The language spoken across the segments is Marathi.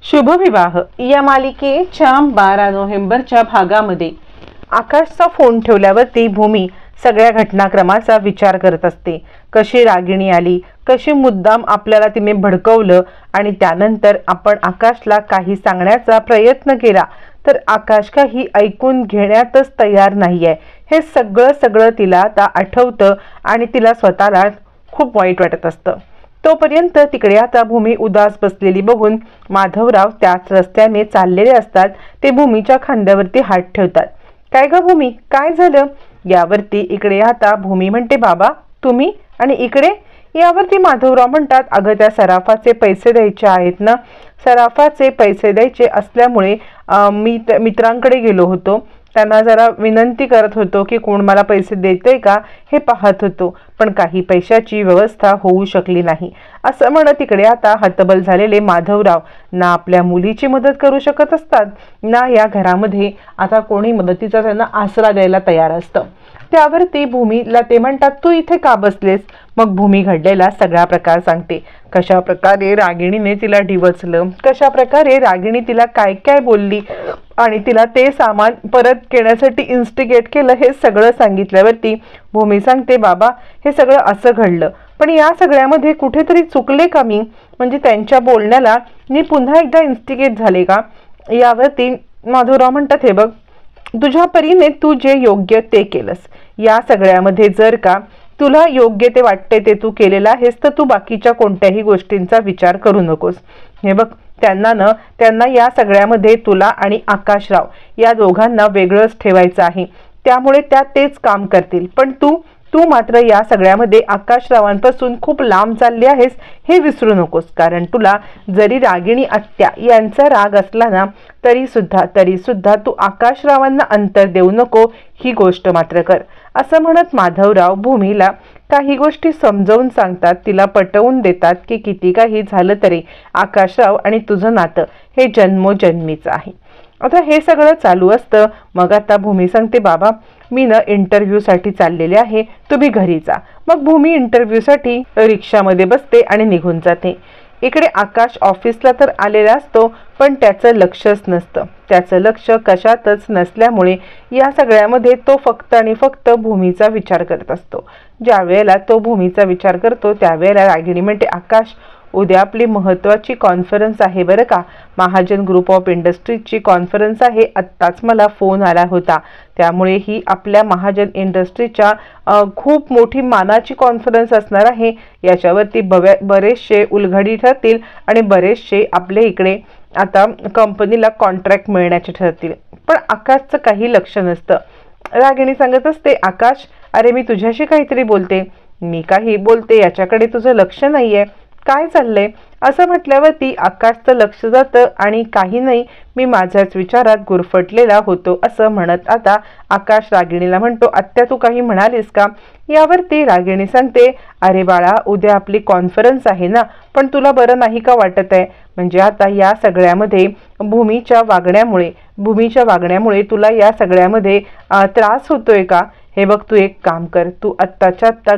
शुभविवाह या मालिकेच्या 12 नोव्हेंबरच्या भागामध्ये आकाशचा फोन ठेवल्यावरती भूमी सगळ्या घटनाक्रमाचा विचार करत असते. कशी रागिणी आली, कशी मुद्दाम आपल्याला तिने भडकवलं आणि त्यानंतर आपण आकाशला काही सांगण्याचा प्रयत्न केला तर आकाश काही ऐकून घेण्यातच तयार नाहीये. हे सगळं तिला आता आठवतं आणि तिला स्वतःला खूप वाईट वाटत असतं. तोपर्यंत तिकडे आता भूमी उदास बसलेली बघून माधवराव त्याच रस्त्याने चाललेले असतात. ते भूमीच्या खांद्यावरती हात ठेवतात. काय ग भूमी, काय झालं? यावरती इकडे आता भूमी म्हणते, बाबा तुम्ही? आणि इकडे यावरती माधवराव म्हणतात, अगं त्या सराफाचे पैसे द्यायचे आहेत ना, सराफाचे पैसे द्यायचे असल्यामुळे मी मित्रांकडे गेलो होतो. त्यांना जरा विनंती करत होतो की कोण मला पैसे देते का हे पाहत होतो, पण काही पैशाची व्यवस्था होऊ शकली नाही. असं म्हणत तिकडे आता हतबल झालेले माधवराव ना आपल्या मुलीची मदत करू शकत असतात ना या घरामध्ये आता कोणी मदतीचा त्यांना आसरा द्यायला तयार असतं. त्यावरती भूमीला ते म्हणतात, तू इथे का बसलेस? मग भूमी घडलेला सगळा प्रकार सांगते. कशा प्रकारे रागिणीने तिला डिवचलं, कशा प्रकारे रागिणी तिला काय काय बोलली आणि तिला ते सामान परत घेण्यासाठी इन्स्टिगेट केलं, हे सगळं सांगितल्यावरती भूमी सांगते, बाबा हे सगळं असं घडलं, पण या सगळ्यामध्ये कुठेतरी चुकले का मी? म्हणजे त्यांच्या बोलण्याला मी पुन्हा एकदा इन्स्टिगेट झाले का? यावरती माधवराव म्हणतात, हे बघ, तुझ्या परीने तू जे योग्य ते केलंस. या सगळ्यामध्ये जर का तुला योग्य ते वाटते ते तू केलेलं आहेस तर तू बाकीच्या कोणत्याही गोष्टींचा विचार करू नकोस. हे बघ, त्यांना या सगळ्यामध्ये तुला आणि आकाशराव या दोघांना वेगळंच ठेवायचं आहे, त्यामुळे त्या तेच काम करतील. पण तू मात्र या सगळ्यामध्ये आकाशरावांपासून खूप लांब चालली आहेस हे विसरू नकोस. कारण तुला जरी रागिणी आत्या यांचा राग असला ना तरी सुद्धा तू आकाशरावांना अंतर देऊ नको, ही गोष्ट मात्र कर. असं म्हणत माधवराव भूमीला काही गोष्टी समजावून सांगतात, तिला पटवून देतात की किती काही झालं तरी आकाशराव आणि तुझं नातं हे जन्मोजन्मीचं आहे. आता हे सगळं चालू असतं. मग आता भूमी सांगते, बाबा मी ना इंटरव्ह्यूसाठी चाललेले आहे, तुम्ही घरी जा. मग भूमी इंटरव्ह्यूसाठी रिक्षामध्ये बसते आणि निघून जाते. इकडे आकाश ऑफिसला तर आलेला असतो पण त्याचं लक्षच नसतं. त्याचं लक्ष कशातच नसल्यामुळे या सगळ्यामध्ये तो फक्त आणि फक्त भूमीचा विचार करत असतो. ज्या वेळेला तो भूमीचा विचार करतो त्यावेळेला रागिणी म्हणते, आकाश उद्या आपली महत्त्वाची कॉन्फरन्स आहे बरं का, महाजन ग्रुप ऑफ इंडस्ट्रीजची कॉन्फरन्स आहे. आत्ताच मला फोन आला होता, त्यामुळे ही आपल्या महाजन इंडस्ट्रीच्या खूप मोठी मानाची कॉन्फरन्स असणार आहे. याच्यावरती बरेचसे उलघडी ठरतील आणि बरेचसे आपल्या इकडे आता कंपनीला कॉन्ट्रॅक्ट मिळण्याचे ठरतील. पण आकाशचं काही लक्ष नसतं. रागिणी सांगत असते, आकाश अरे मी तुझ्याशी काहीतरी बोलते, मी काही बोलते याच्याकडे तुझं लक्ष नाहीये, काय चाललंय? असं म्हटल्यावरती आकाशचं लक्ष जातं आणि काही नाही, मी माझ्याच विचारात गुरफटलेला होतो असं म्हणत आता आकाश रागिणीला म्हणतो, आत्या तू काही म्हणालीस का? यावरती रागिणी सांगते, अरे बाळा उद्या आपली कॉन्फरन्स आहे ना, पण तुला बरं नाही का वाटत आहे? म्हणजे आता या सगळ्यामध्ये भूमीच्या वागण्यामुळे तुला या सगळ्यामध्ये त्रास होतोय का? हे बघ, तू एक काम कर, तू आत्ताच्या आत्ता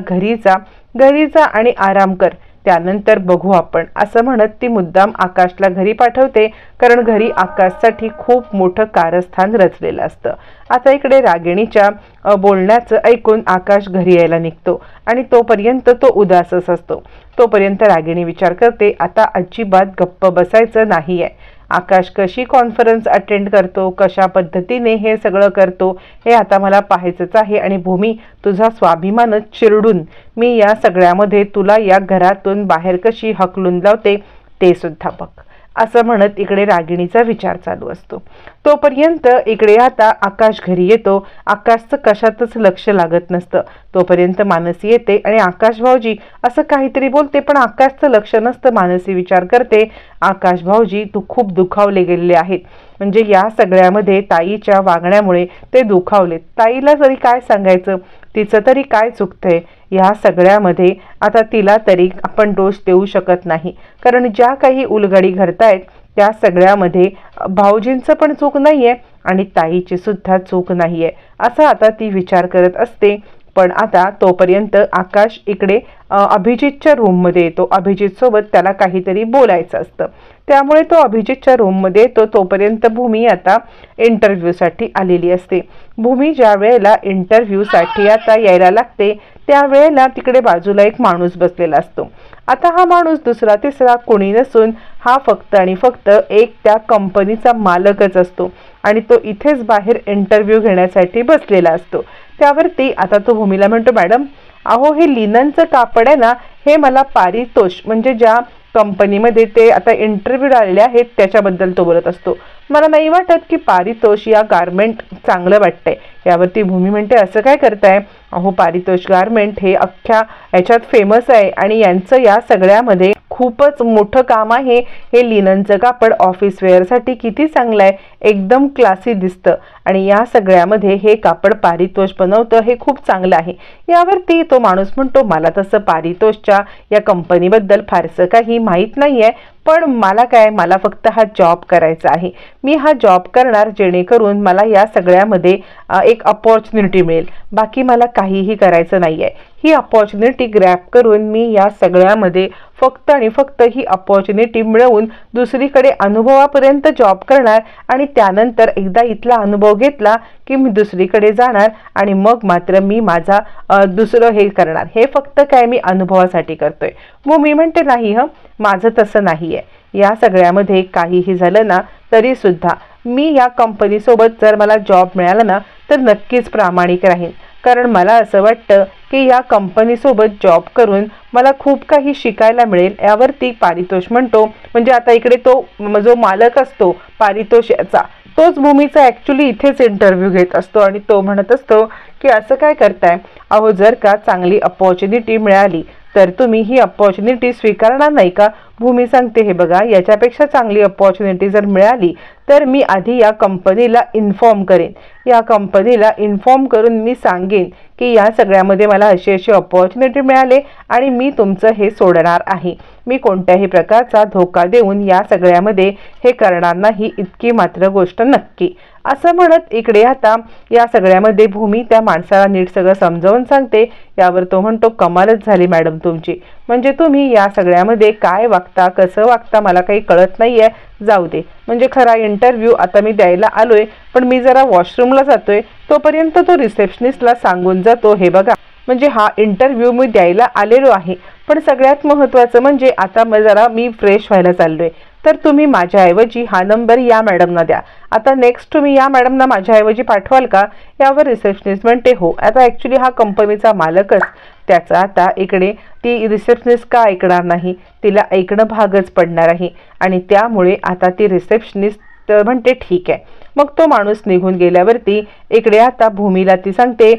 घरी जा आणि आराम कर, त्यानंतर बघू आपण. असं म्हणत ती मुद्दाम आकाशला घरी पाठवते, कारण घरी आकाशसाठी खूप मोठं कारस्थान रचलेलं असतं. आता इकडे रागिणीच्या बोलण्याचं ऐकून आकाश घरी यायला निघतो आणि तोपर्यंत तो उदासच असतो. तोपर्यंत रागिणी विचार करते, आता अजिबात गप्प बसायचं नाहीये. आकाश कशी कॉन्फरन्स अटेंड करतो, कशा पद्धतीने हे सगळं करतो हे आता मला पाहायचंच आहे. आणि भूमी तुझा स्वाभिमानच चिरडून मी या सगळ्यामध्ये तुला या घरातून बाहेर कशी हकलून लावते ते सुद्धा बघ. असं म्हणत इकडे रागिणीचा विचार चालू असतो. तोपर्यंत इकडे आता आकाश घरी येतो. आकाशचं कशातच लक्ष लागत नसतं. तोपर्यंत मानसी येते आणि आकाश भाऊजी असं काहीतरी बोलते, पण आकाशचं लक्ष नसतं. मानसी विचार करते, आकाश भाऊजी तू खूप दुखावले गेलेले आहेत, म्हणजे या सगळ्यामध्ये ताईच्या वागण्यामुळे ते दुखावलेत. ताईला तरी काय सांगायचं, तिचं तरी काय चुकतंय? या सगळ्यामध्ये आता तिला तरी आपण दोष देऊ शकत नाही, कारण ज्या काही उलगडी घडतायत त्या सगळ्यामध्ये भाऊजींचं पण चूक नाहीये आणि ताईची सुद्धा चूक नाहीये. असं आता ती विचार करत असते. पण आता तोपर्यंत आकाश इकडे अभिजितच्या रूममध्ये येतो. अभिजित सोबत त्याला काहीतरी बोलायचं असतं, त्यामुळे तो अभिजितच्या रूममध्ये येतो. तोपर्यंत भूमी आता इंटरव्ह्यूसाठी आलेली असते. भूमी ज्या वेळेला इंटरव्ह्यूसाठी आता यायला लागते त्यावेळेला तिकडे बाजूला एक माणूस बसलेला असतो. आता हा माणूस दुसरा तिसरा कोणी नसून हा फक्त आणि फक्त एक त्या कंपनीचा मालकच असतो आणि तो इथेच बाहेर इंटरव्ह्यू घेण्यासाठी बसलेला असतो. त्यावरती आता तो भूमीला म्हणतो, मॅडम अहो हे लिननचं कापड आहे ना, हे मला पारितोष म्हणजे ज्या कंपनीमध्ये ते आता इंटरव्ह्यू आलेले आहेत त्याच्याबद्दल तो बोलत असतो. मला नाही वाटत की पारितोष या गारमेंट चांगलं वाटतंय. यावरती भूमी म्हणते, असं काय करताय? अहो पारितोष गारमेंट हे अख्ख्या ह्याच्यात फेमस आहे आणि यांचं या सगळ्यामध्ये खूपच मोठं काम आहे. हे लिननचं कापड ऑफिस वेअरसाठी किती चांगलं आहे, एकदम क्लासी दिसतं आणि या सगळ्यामध्ये हे कापड पारितोष बनवतं, हे खूप चांगलं आहे. यावरती तो माणूस म्हणतो, मला तसं पारितोषच्या या कंपनीबद्दल फारसं काही माहीत नाही आहे, पण मला काय, मला फक्त हा जॉब करायचा आहे. मी हा जॉब करणार जेणेकरून मला या सगळ्यामध्ये एक अपॉर्च्युनिटी मिळेल. बाकी मला काहीही करायचं नाही आहे. ही अपॉर्च्युनिटी ग्रॅब करून मी या सगळ्यामध्ये फक्त आणि फक्त ही अपॉर्च्युनिटी मिळवून दुसरीकडे अनुभवापर्यंत जॉब करणार आणि त्यानंतर एकदा इथला अनुभव घेतला की मी दुसरीकडे जाणार आणि मग मात्र मी माझा दुसरं हे करणार. हे फक्त काय मी अनुभवासाठी करतोय. मग मी म्हणते, नाही माझं तसं नाही आहे. या सगळ्यामध्ये काहीही झालं ना तरी सुद्धा मी या कंपनीसोबत जर मला जॉब मिळाला ना तर नक्कीच प्रामाणिक राहीन, कारण मला असं वाटतं की या कंपनीसोबत जॉब करून मला खूप काही शिकायला मिळेल. यावरती पारितोष म्हणतो, म्हणजे आता इकडे तो जो मालक असतो पारितोष याचा, तोच भूमीचा ॲक्च्युली इथेच इंटरव्ह्यू घेत असतो आणि तो म्हणत असतो की असं काय करताय? अहो जर का चांगली अपॉर्च्युनिटी मिळाली तर तुम्ही ही अपॉर्च्युनिटी स्वीकारणार नाही का? भूमी सांगते, हे बघा याच्यापेक्षा चांगली अपॉर्च्युनिटी जर मिळाली तर मी आधी या कंपनीला इन्फॉर्म करेन. या कंपनीला इन्फॉर्म करून मी सांगेन की या सगळ्यामध्ये मला अशी अशी अपॉर्च्युनिटी मिळाले आणि मी तुमचं हे सोडणार आहे. मी कोणत्याही प्रकारचा धोका देऊन या सगळ्यामध्ये हे करणार नाही, इतकी मात्र गोष्ट नक्की. असं म्हणत इकडे आता या सगळ्यामध्ये भूमी त्या माणसाला नीट सगळं समजावून सांगते. यावर तो म्हणतो, कमालच झाली मॅडम तुमची, म्हणजे तुम्ही या सगळ्यामध्ये काय वागता कसं वागता मला काही कळत नाही आहे. जाऊ दे, म्हणजे खरा इंटरव्ह्यू आता मी द्यायला आलोय, पण मी जरा वॉशरूमला जातोय. तोपर्यंत तो रिसेप्शनिस्टला सांगून जातो, हे बघा म्हणजे हा इंटरव्ह्यू मी द्यायला आलेलो आहे, पण सगळ्यात महत्त्वाचं म्हणजे आता मी फ्रेश व्हायला चाललोय, तर तुम्ही माझ्याऐवजी हा नंबर या मॅडमना द्या. आता नेक्स्ट तुम्ही या मॅडमना माझ्याऐवजी पाठवाल का? यावर रिसेप्शनिस्ट म्हणते, हो. आता ॲक्च्युली हा कंपनीचा मालकच, त्याचा आता इकडे ती रिसेप्शनिस्ट का ऐकणार नाही, तिला ऐकणं भागच पडणार आहे आणि त्यामुळे आता ती रिसेप्शनिस्ट म्हणते ठीक आहे. मग तो माणूस निघून गेल्यावरती इकडे आता भूमीला ती सांगते,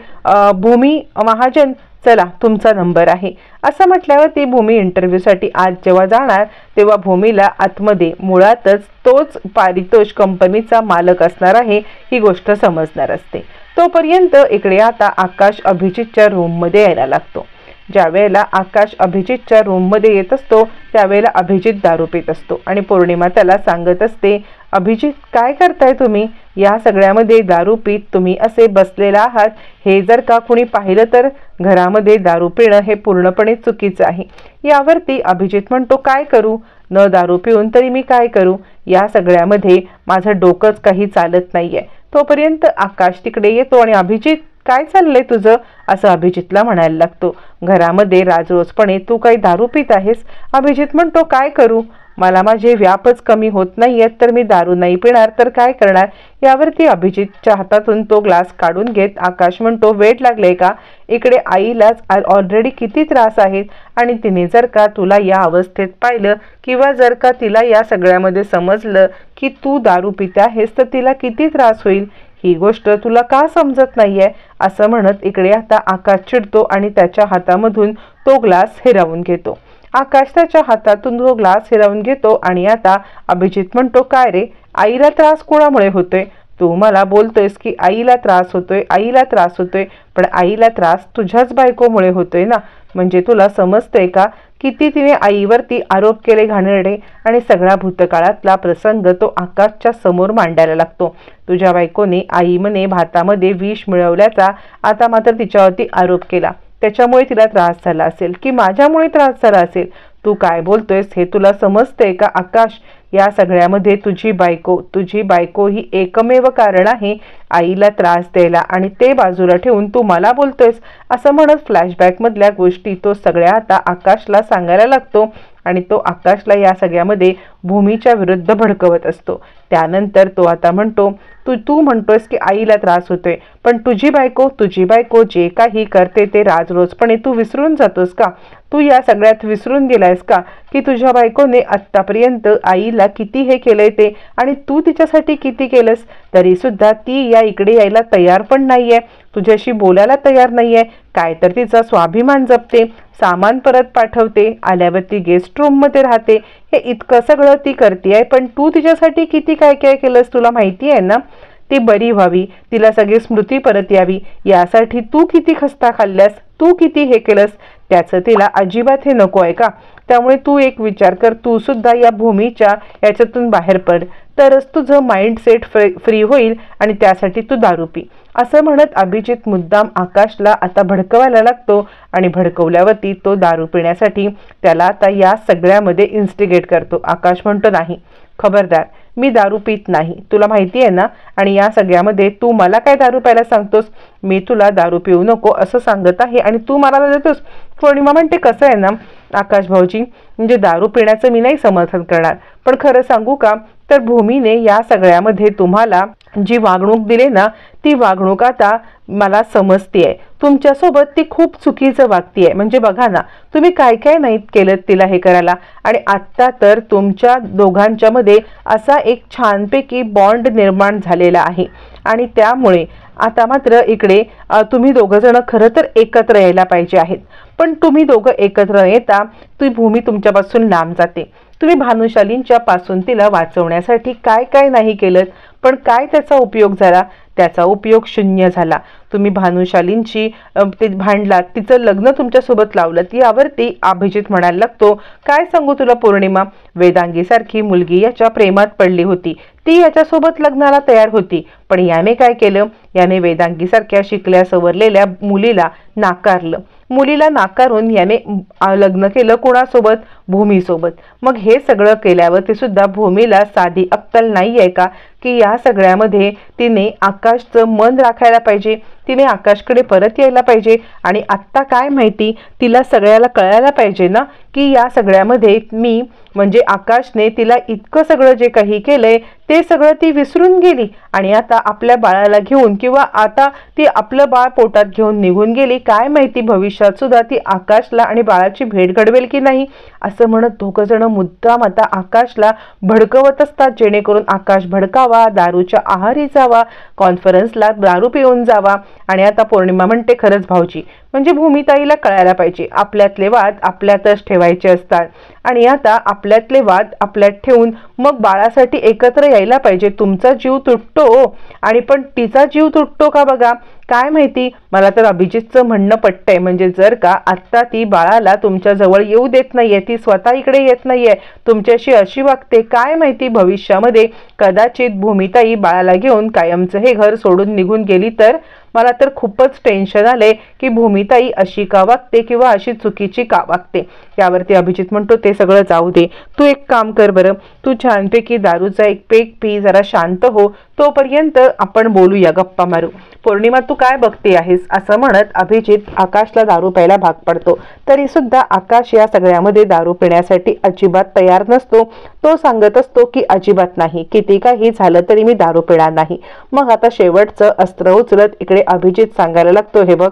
भूमी महाजन चला तुमचा नंबर आहे. असं म्हटल्यावर ती भूमी इंटरव्ह्यूसाठी आज जेव्हा जाणार तेव्हा भूमीला आतमध्ये मुळातच तोच पारितोष कंपनीचा मालक असणार आहे ही गोष्ट समजणार असते. तोपर्यंत इकडे आता आकाश अभिजितच्या रूममध्ये यायला लागतो. ज्या वेळेला आकाश अभिजितच्या रूममध्ये येत असतो त्यावेळेला अभिजित दारू पित असतो आणि पौर्णिमा त्याला सांगत असते, अभिजित काय करताय तुम्ही? या सगळ्यामध्ये दारू पीत तुम्ही असे बसलेला आहात, हे जर का कुणी पाहिलं तर घरामध्ये दारू पिणं हे पूर्णपणे चुकीचं आहे. यावरती अभिजित म्हणतो, काय करू? न दारू पिऊन तरी मी काय करू? या सगळ्यामध्ये माझं डोकंच काही चालत नाहीये. तोपर्यंत आकाश तिकडे येतो आणि अभिजित काय चाललंय तुझं? असं अभिजितला म्हणायला लागतो. घरामध्ये राजरोजपणे तू काही दारू पित आहेस? अभिजित म्हणतो, काय करू? मला माझे व्यापच कमी होत नाहीयेत, तर मी दारू नाही पिणार तर काय करणार? यावरती अभिजितच्या हातातून तो ग्लास काढून घेत आकाश म्हणतो, वेट लागले का? इकडे आईलाच ऑलरेडी किती त्रास आहेत आणि तिने जर का तुला या अवस्थेत पाहिलं किंवा जर का तिला या सगळ्यामध्ये समजलं की तू दारू पिते आहेस तर तिला किती त्रास होईल. ही गोष्ट तुला का समजत नाहीये? असं म्हणत इकडे आता आकाश चिडतो आणि त्याच्या हातामधून तो ग्लास हिरावून घेतो. आकाश त्याच्या हातातून तो ग्लास हिरावून घेतो आणि आता अभिजित म्हणतो, काय रे, आईला त्रास कोणामुळे होतोय? तू मला बोलतोयस की आईला त्रास होतोय, आईला त्रास होतोय, पण आईला त्रास तुझ्याच बायकोमुळे होतोय ना. म्हणजे तुला समजतंय का किती तिने आईवरती आरोप केले घाणेरडे, आणि सगळा भूतकाळातला प्रसंग तो आकाशच्या समोर मांडायला लागतो. तुझ्या बायकोने आई म्हणे भातामध्ये विष मिळवल्याचा आता मात्र तिच्यावरती आरोप केला. त्याच्यामुळे तिला त्रास झाला असेल की माझ्यामुळे त्रास झाला असेल. तू काय बोलतोयस हे तुला समजतंय का आकाश? या सगळ्यामध्ये तुझी बायको ही एकमेव कारण आहे आईला त्रास द्यायला, आणि ते बाजूला ठेवून तू मला बोलतोयस. असं म्हणत फ्लॅशबॅक मधल्या गोष्टी तो सगळ्या आता आकाशला सांगायला लागतो, आणि तो आकाशला या सगळ्यामध्ये भूमीच्या विरुद्ध भडकवत असतो. त्यानंतर तो आता म्हणतो, तू म्हणतोयस की आईला त्रास होतोय, पण तुझी बायको जे काही करते ते राजरोजपणे तू विसरून जातोस का? तू या सगळ्यात विसरून गेलायस का की तुझ्या बायकोने आत्तापर्यंत आईला किती हे केलंय ते, आणि तू तिच्यासाठी किती केलंस? तरी सुद्धा ती या इकडे यायला तयार पण नाहीये, तुझ्याशी बोलायला तयार नाहीये. काय तर तिचा स्वाभिमान जपते, सामान परत पाठवते, आल्यावरती गेस्ट रूम मध्ये राहते, हे इतकं सगळं ती करते. पण तू तिच्यासाठी किती काय काय केलंस तुला माहिती आहे ना? ती बरी व्हावी, तिला सगळी स्मृती परत यावी, यासाठी तू किती खस्ता खाल्ल्यास, तू किती हे केलंस. त्याचं तिला अजिबात हे नको आहे का? त्यामुळे तू एक विचार कर, तू सुद्धा या भूमीच्या याच्यातून बाहेर पड, तरच तुझं माइंडसेट फ्री होईल, आणि त्यासाठी तू दारू पी. असं म्हणत अभिजित मुद्दाम आकाशला आता भडकवायला लागतो, आणि भडकवल्यावरती तो दारू पिण्यासाठी त्याला आता या सगळ्यामध्ये इन्स्टिगेट करतो. आकाश म्हणतो, नाही, खबरदार, मी दारू पित नाही, तुला माहिती आहे ना, आणि या सगळ्यामध्ये तू मला काय दारू प्यायला सांगतोस? मी तुला दारू पिऊ नको असं सांगत आहे, आणि तू मला देतोस. पौर्णिमा म्हणते, कसं आहे ना आकाश भाऊजी, म्हणजे दारू पिण्याचं मी नाही समर्थन करणार, पण खरं सांगू का, तर भूमीने या सगळ्यामध्ये तुम्हाला जी वागणूक दिली ना, ती वागणूक आता मला समजतीये. तुमच्यासोबत ती खूप चुकीचं वागतीये. म्हणजे बघा ना, तुम्ही काय काय नाही केलं तिला हे करायला, आणि आत्ता तर तुमच्या दोघांच्या मध्ये असा एक छानपैकी बॉन्ड निर्माण झालेला आहे, आणि त्यामुळे आता मात्र इकडे तुम्ही दोघं जण खरं तर एकत्र यायला पाहिजे आहेत. पण तुम्ही दोघं एकत्र येता ती भूमी तुमच्यापासून लांब जाते. तुम्ही भानुशालींच्या पासून तिला वाचवण्यासाठी काय काय नाही केलं, पण काय त्याचा उपयोग झाला? त्याचा उपयोग शून्य झाला. तुम्ही भानुशालींची ते भांडलात, तिचं लग्न तुमच्यासोबत लावलं, यावरती अभिजित म्हणायला लागतो, काय सांगू तुला पौर्णिमा, वेदांगी सारखी मुलगी याच्या प्रेमात पडली होती, ती याच्यासोबत लग्नाला तयार होती, पण याने काय केलं? याने वेदांगी सारख्या शिकल्या सवरलेल्या मुलीला नाकारलं. मुलीला नाकारून याने लग्न केलं कोणासोबत? भूमीसोबत. मग हे सगळं केल्यावर ते सुद्धा भूमीला साधी अक्कल नाही आहे का की या सगळ्यामध्ये तिने आकाशचं मन राखायला पाहिजे, तिने आकाशकडे परत यायला पाहिजे. आणि आत्ता काय माहिती, तिला सगळ्याला कळायला पाहिजे ना की या सगळ्यामध्ये मी म्हणजे आकाशने तिला इतकं सगळं जे काही केलंय ते सगळं ती विसरून गेली, आणि आता आपल्या बाळाला घेऊन किंवा आता ती आपलं बाळ पोटात घेऊन निघून गेली. काय माहिती भविष्यात सुद्धा ती आकाशला आणि बाळाची भेट घडवेल की नाही. असं म्हणत दोघं जण मुद्दाम आता आकाशला भडकवत असतात, जेणेकरून आकाश भडकावा, दारूच्या आहारी जावा, कॉन्फरन्सला दारू पिऊन जावा. आणि आता पौर्णिमा म्हणते, खरंच भाऊजी, म्हणजे भूमिताईला कळायला पाहिजे, आपल्यातले वाद आपल्यातच ठेवायचे असतात, आणि आता आपल्यातले वाद आपल्यात ठेवून मग बाळासाठी एकत्र यायला पाहिजे. तुमचा जीव तुटतो आणि पण तिचा जीव तुटतो का बघा. काय माहिती, मला तर अभिजितचं म्हणणं पटतंय. म्हणजे जर का आत्ता ती बाळाला तुमच्या जवळ येऊ देत नाहीये, ती स्वतः इकडे येत नाहीये, तुमच्याशी अशी वागते, काय माहिती भविष्यामध्ये कदाचित भूमिताई बाळाला घेऊन कायमचं हे घर सोडून निघून गेली तर. मला तर खूपच टेन्शन आलंय की भूमिताई अशी का वागते किंवा अशी चुकीची का वागते. यावरती अभिजित म्हणतो, ते सगळं जाऊ दे, तू एक काम कर बरं, तू छानपैकी दारूचा एक पेक पी, जरा शांत हो, तोपर्यंत आपण बोलूया, गप्पा मारू. पौर्णिमा, तू काय बघते आहेस? असं म्हणत अभिजित आकाशला दारू प्यायला भाग पडतो. तरी सुद्धा आकाश या सगळ्यामध्ये दारू पिण्यासाठी अजिबात तयार नसतो. तो सांगत असतो की अजिबात नाही, किती काही झालं तरी मी दारू पिणार नाही. मग आता शेवटचं अस्त्र उचलत इकडे अभिजित सांगायला लागतो, हे बघ,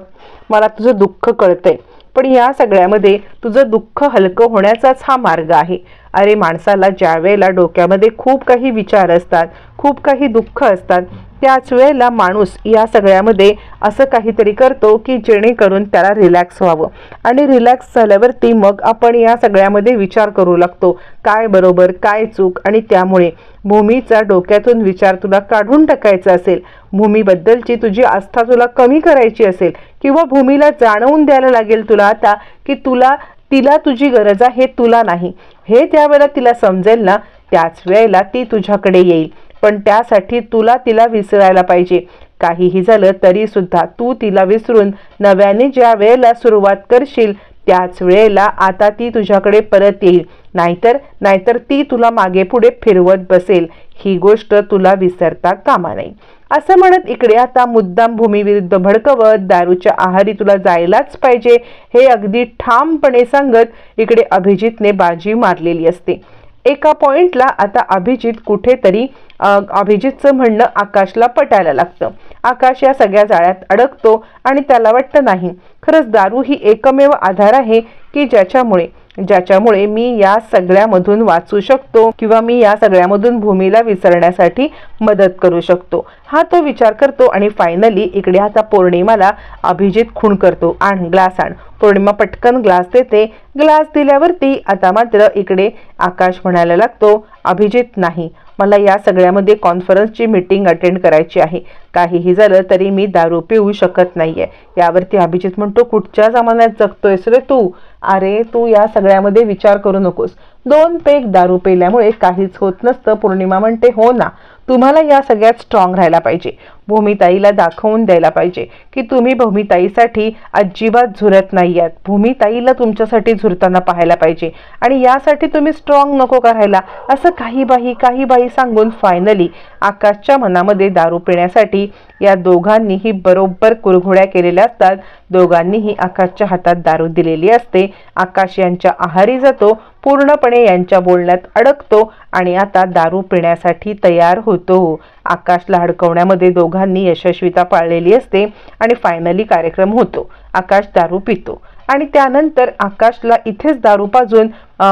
मला तुझं दुःख कळतंय, पण या सगळ्यामध्ये तुझं दुःख हलकं होण्याचाच हा मार्ग आहे. अरे माणसाला ज्या वेळेला डोक्यामध्ये खूप काही विचार असतात, खूप काही दुःख असतात, त्याच वेळेला माणूस या सगळ्यामध्ये असं काहीतरी करतो की जेणेकरून त्याला रिलॅक्स व्हावं, आणि रिलॅक्स झाल्यावरती मग आपण या सगळ्यामध्ये विचार करू लागतो, काय बरोबर काय चूक. आणि त्यामुळे भूमीचा डोक्यातून विचार तुला काढून टाकायचा असेल, भूमीबद्दलची तुझी आस्था तुला कमी करायची असेल, किंवा भूमीला जाणवून द्यायला लागेल तुला आता की तुला तिला तुझी गरज आहे, तुला नाही, हे त्यावेळेला तिला समजेल ना, त्याच वेळेला ती तुझ्याकडे येईल. पण त्यासाठी तुला तिला विसरायला पाहिजे. काहीही झालं तरी सुद्धा तू तिला विसरून नव्याने ज्या वेळेला सुरुवात करशील त्याच वेळेला आता ती तुझ्याकडे परत येईल. नाहीतर ती तुला मागे पुढे फिरवत बसेल. ही गोष्ट तुला विसरता कामा नये. असं म्हणत इकडे आता मुद्दाम भूमीविरुद्ध भडकवत दारूच्या आहारी तुला जायलाच पाहिजे हे अगदी ठामपणे सांगत इकडे अभिजितने बाजी मारलेली असते. एका पॉइंटला आता अभिजित कुठेतरी अभिजितचं म्हणणं आकाशला पटायला लागतं. आकाश या सगळ्या जाळ्यात अडकतो आणि त्याला वाटतं नाही, खरंच दारू ही एकमेव आधार आहे की ज्याच्यामुळे मी या सगळ्यामधून वाचू शकतो किंवा मी या सगळ्यामधून भूमीला विसरण्यासाठी मदत करू शकतो. हा तो विचार करतो आणि फायनली इकडे आता पौर्णिमाला अभिजित खूण करतो. ग्लास आण. पौर्णिमा पटकन ग्लास देते. ग्लास दिल्यावरती आता मात्र इकडे आकाश म्हणायला लागतो, अभिजित नाही, मला या सगळ्यामध्ये कॉन्फरन्सची मीटिंग अटेंड करायची आहे. काहीही झालं तरी मी दारू पिऊ शकत नाहीये. यावरती अभिजित म्हणतो, कुठच्या जमान्यात जगतोयस रे तू? अरे तू या सगळ्यामध्ये विचार करू नकोस. 2 पेग दारू पेल्यामुळे काहीच होत नसतं. पौर्णिमा म्हणते, हो ना, तुम्हाला या सगळ्यात स्ट्रॉंग राहायला पाहिजे. भूमिताईला दाखवून द्यायला पाहिजे की तुम्ही भूमिताईसाठी अजिबात झुरत नाही आहात. भूमिताईला तुमच्यासाठी झुरताना पाहायला पाहिजे आणि यासाठी तुम्ही स्ट्रॉंग नको करायला. असं काही बाई सांगून फायनली आकाशच्या मनामध्ये दारू पिण्यासाठी या दोघांनीही बरोबर कुरघोड्या केलेल्या असतात. दोघांनीही आकाशच्या हातात दारू दिलेली असते. आकाश यांच्या आहारी जातो, पूर्णपणे यांच्या बोलण्यात अडकतो आणि आता दारू पिण्यासाठी तयार होतो. आकाशला अडकवण्यामध्ये दोघांनी यशस्वीता पाळलेली असते आणि फायनली कार्यक्रम होतो. आकाश दारू पितो आणि त्यानंतर आकाशला इथेच दारू पाजून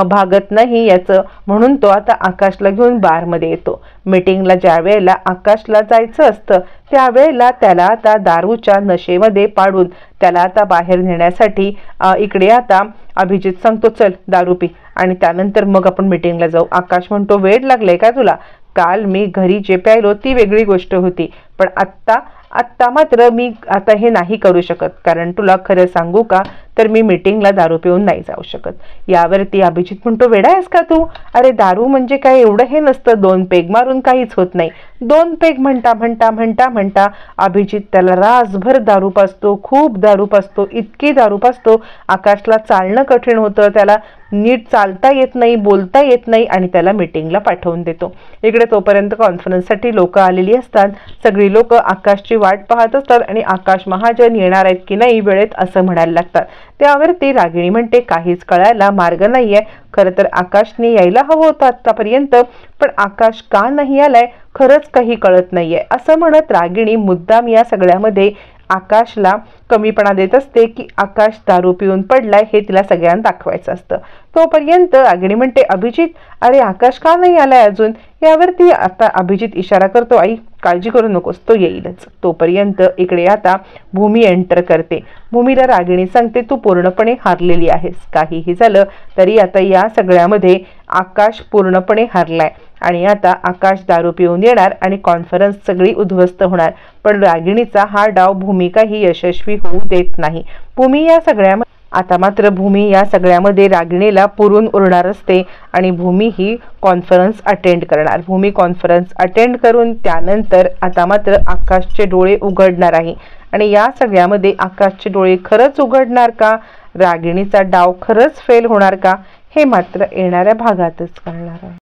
भागत नाही याचं म्हणून तो आता आकाशला घेऊन बारमध्ये येतो. मीटिंगला ज्या वेळेला आकाशला जायचं असतं त्यावेळेला त्याला आता दारूच्या नशेमध्ये पाडून त्याला आता बाहेर नेण्यासाठी इकडे आता अभिजित सांगतो, चल दारू पी आणि त्यानंतर मग आपण मीटिंगला जाऊ. आकाश म्हणतो, वेळ लागले का तुला? काल मी घरी जे प्यायलो ती वेगळी गोष्ट होती, पण आत्ता मात्र मी आता हे नाही करू शकत. कारण तुला खरं सांगू का तर मी मीटिंगला दारू पिऊन नाही जाऊ शकत. यावरती अभिजित म्हणतो, वेडा आहेस का तू? अरे दारू म्हणजे काय एवढं हे नसतं. 2 पेग मारून काहीच होत नाही. 2 पेग म्हणता अभिजित त्याला रासभर दारू पाजतो, खूप दारू पाजतो, इतकी दारू पाजतो आकाशला चालणं कठीण होतं. त्याला नीट चालता येत नाही, बोलता येत नाही आणि त्याला मीटिंगला पाठवून देतो. इकडे तोपर्यंत कॉन्फरन्ससाठी लोक आलेली असतात. सगळी लोक आकाशची वाट पाहत असतात आणि आकाश महाजन येणार आहेत की नाही वेळेत असं म्हणायला लागतात. त्यावरती रागिणी म्हणते, काहीच कळायला मार्ग नाहीये. खरं तर आकाशने यायला हवं होतं आतापर्यंत, पण आकाश का नाही आलाय खरंच काही कळत नाहीये. असं म्हणत रागिणी मुद्दाम या सगळ्यामध्ये आकाशला कमीपणा देत असते की आकाश दारू पिऊन पडलाय हे तिला सगळ्यांना दाखवायचं असतं. तोपर्यंत रागिणी म्हणते, अभिजित अरे आकाश का नाही आलाय अजून? यावरती आता अभिजित इशारा करतो, आई काळजी करू नकोस, तो येईलच. तोपर्यंत इकडे आता भूमी एंटर करते. भूमीला रागिणी सांगते, तू पूर्णपणे हारलेली आहेस. काहीही झालं तरी आता या सगळ्यामध्ये आकाश पूर्णपणे हारलाय आणि आता आकाश दारू पिऊन येणार आणि कॉन्फरन्स सगळी उद्ध्वस्त होणार. पण रागिणीचा हा डाव भूमी काही यशस्वी होऊ देत नाही. भूमी या सगळ्यामध्ये रागिणीला पुरून उरणार असते आणि भूमी ही कॉन्फरन्स अटेंड करणार. भूमी कॉन्फरन्स अटेंड करून त्यानंतर आता मात्र आकाशचे डोळे उघडणार आहे आणि या सगळ्यामध्ये आकाशचे डोळे खरंच उघडणार का? रागिणीचा डाव खरंच फेल होणार का? हे मात्र येणाऱ्या भागातच कळणार आहे.